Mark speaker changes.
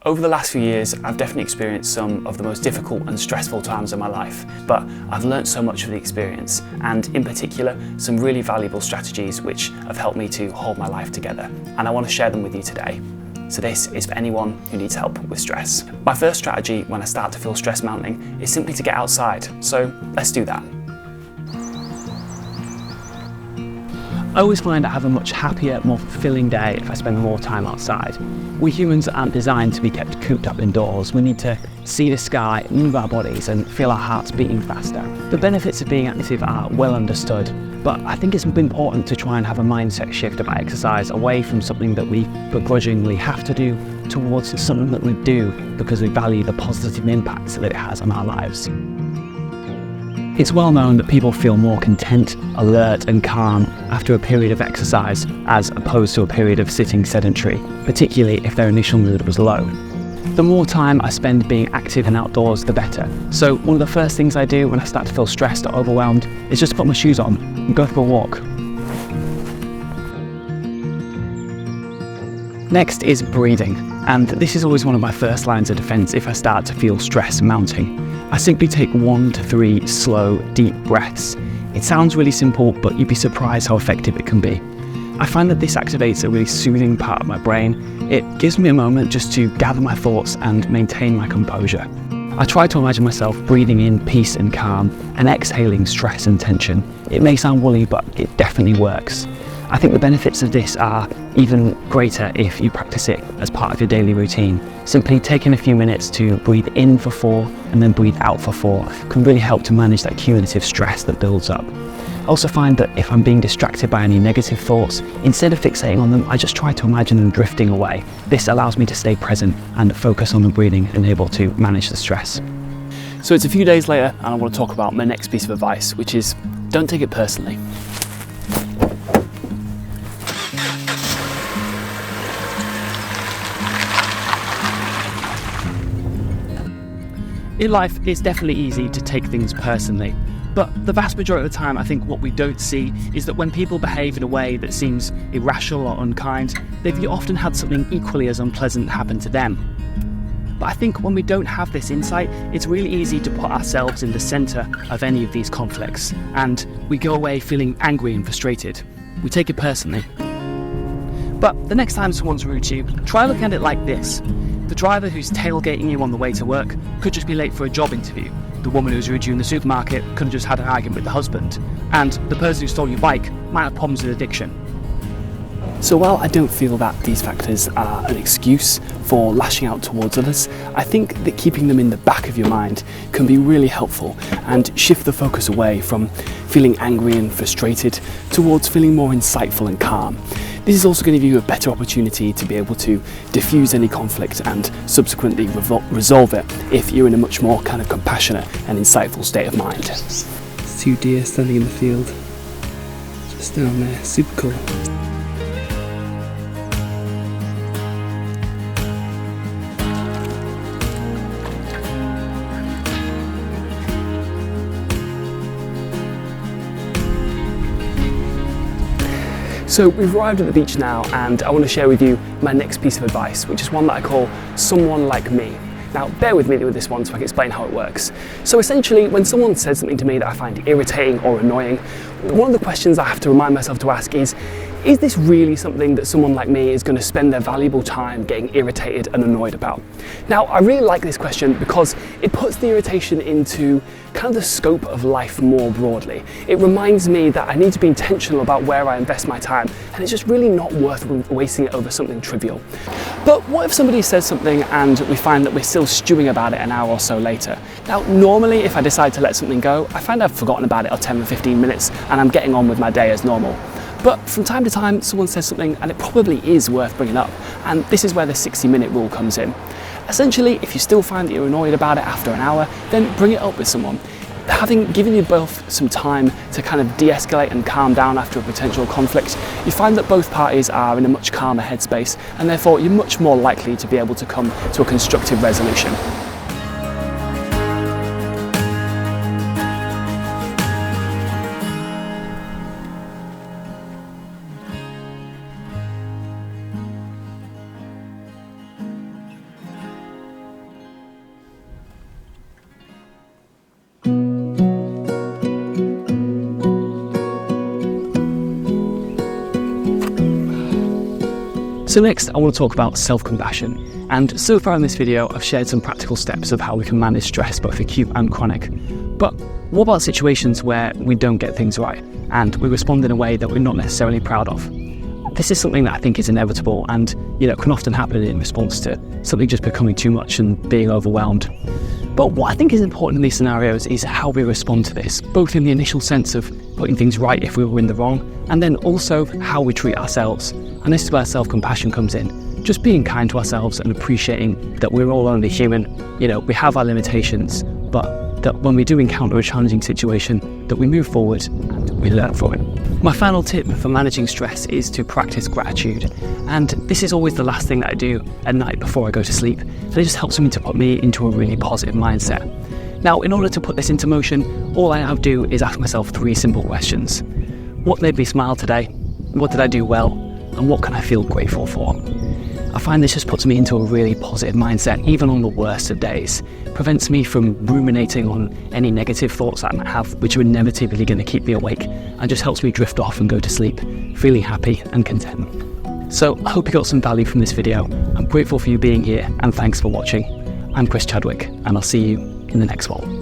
Speaker 1: Over the last few years, I've definitely experienced some of the most difficult and stressful times of my life, but I've learnt so much from the experience, and in particular, some really valuable strategies which have helped me to hold my life together, and I want to share them with you today. So this is for anyone who needs help with stress. My first strategy when I start to feel stress mounting is simply to get outside, so let's do that.
Speaker 2: I always find I have a much happier, more fulfilling day if I spend more time outside. We humans aren't designed to be kept cooped up indoors. We need to see the sky, move our bodies and feel our hearts beating faster. The benefits of being active are well understood, but I think it's important to try and have a mindset shift about exercise away from something that we begrudgingly have to do towards something that we do because we value the positive impacts that it has on our lives. It's well known that people feel more content, alert and calm after a period of exercise as opposed to a period of sitting sedentary, particularly if their initial mood was low. The more time I spend being active and outdoors, the better. So one of the first things I do when I start to feel stressed or overwhelmed is just put my shoes on and go for a walk. Next is breathing, and this is always one of my first lines of defence if I start to feel stress mounting. I simply take 1 to 3 slow, deep breaths. It sounds really simple, but you'd be surprised how effective it can be. I find that this activates a really soothing part of my brain. It gives me a moment just to gather my thoughts and maintain my composure. I try to imagine myself breathing in peace and calm and exhaling stress and tension. It may sound woolly, but it definitely works. I think the benefits of this are even greater if you practice it as part of your daily routine. Simply taking a few minutes to breathe in for 4 and then breathe out for 4 can really help to manage that cumulative stress that builds up. I also find that if I'm being distracted by any negative thoughts, instead of fixating on them, I just try to imagine them drifting away. This allows me to stay present and focus on the breathing and able to manage the stress.
Speaker 1: So it's a few days later and I want to talk about my next piece of advice, which is don't take it personally.
Speaker 2: In life, it's definitely easy to take things personally, but the vast majority of the time I think what we don't see is that when people behave in a way that seems irrational or unkind, they've often had something equally as unpleasant happen to them. But I think when we don't have this insight, it's really easy to put ourselves in the centre of any of these conflicts, and we go away feeling angry and frustrated. We take it personally. But the next time someone's rude to you, try looking at it like this. The driver who's tailgating you on the way to work could just be late for a job interview. The woman who's rude to you in the supermarket could have just had an argument with the husband. And the person who stole your bike might have problems with addiction.
Speaker 1: So while I don't feel that these factors are an excuse for lashing out towards others, I think that keeping them in the back of your mind can be really helpful and shift the focus away from feeling angry and frustrated towards feeling more insightful and calm. This is also going to give you a better opportunity to be able to diffuse any conflict and subsequently resolve it if you're in a much more kind of compassionate and insightful state of mind.
Speaker 3: There's 2 deer standing in the field, just down there, super cool.
Speaker 1: So we've arrived at the beach now and I want to share with you my next piece of advice, which is one that I call someone like me. Now bear with me with this one so I can explain how it works. So essentially when someone says something to me that I find irritating or annoying, one of the questions I have to remind myself to ask is this really something that someone like me is going to spend their valuable time getting irritated and annoyed about? Now I really like this question because it puts the irritation into kind of the scope of life more broadly. It reminds me that I need to be intentional about where I invest my time, and it's just really not worth wasting it over something trivial. But what if somebody says something and we find that we're still stewing about it an hour or so later? Now normally if I decide to let something go, I find I've forgotten about it for 10 or 15 minutes and I'm getting on with my day as normal. But from time to time someone says something and it probably is worth bringing up, and this is where the 60-minute rule comes in. Essentially, if you still find that you're annoyed about it after an hour, then bring it up with someone. Having given you both some time to kind of de-escalate and calm down after a potential conflict, you find that both parties are in a much calmer headspace, and therefore you're much more likely to be able to come to a constructive resolution.
Speaker 2: So next I want to talk about self-compassion, and so far in this video I've shared some practical steps of how we can manage stress, both acute and chronic. But what about situations where we don't get things right and we respond in a way that we're not necessarily proud of? This is something that I think is inevitable and, can often happen in response to something just becoming too much and being overwhelmed. But what I think is important in these scenarios is how we respond to this, both in the initial sense of putting things right if we were in the wrong, and then also how we treat ourselves. And this is where self-compassion comes in. Just being kind to ourselves and appreciating that we're all only human. We have our limitations, but that when we do encounter a challenging situation, that we move forward and we learn from it. My final tip for managing stress is to practice gratitude. And this is always the last thing that I do at night before I go to sleep. And it just helps me to put me into a really positive mindset. Now, in order to put this into motion, all I have to do is ask myself 3 simple questions. What made me smile today? What did I do well? And what can I feel grateful for? I find this just puts me into a really positive mindset, even on the worst of days. Prevents me from ruminating on any negative thoughts that I might have, which are inevitably going to keep me awake, and just helps me drift off and go to sleep, feeling happy and content. So I hope you got some value from this video. I'm grateful for you being here, and thanks for watching. I'm Chris Chadwick, and I'll see you in the next one.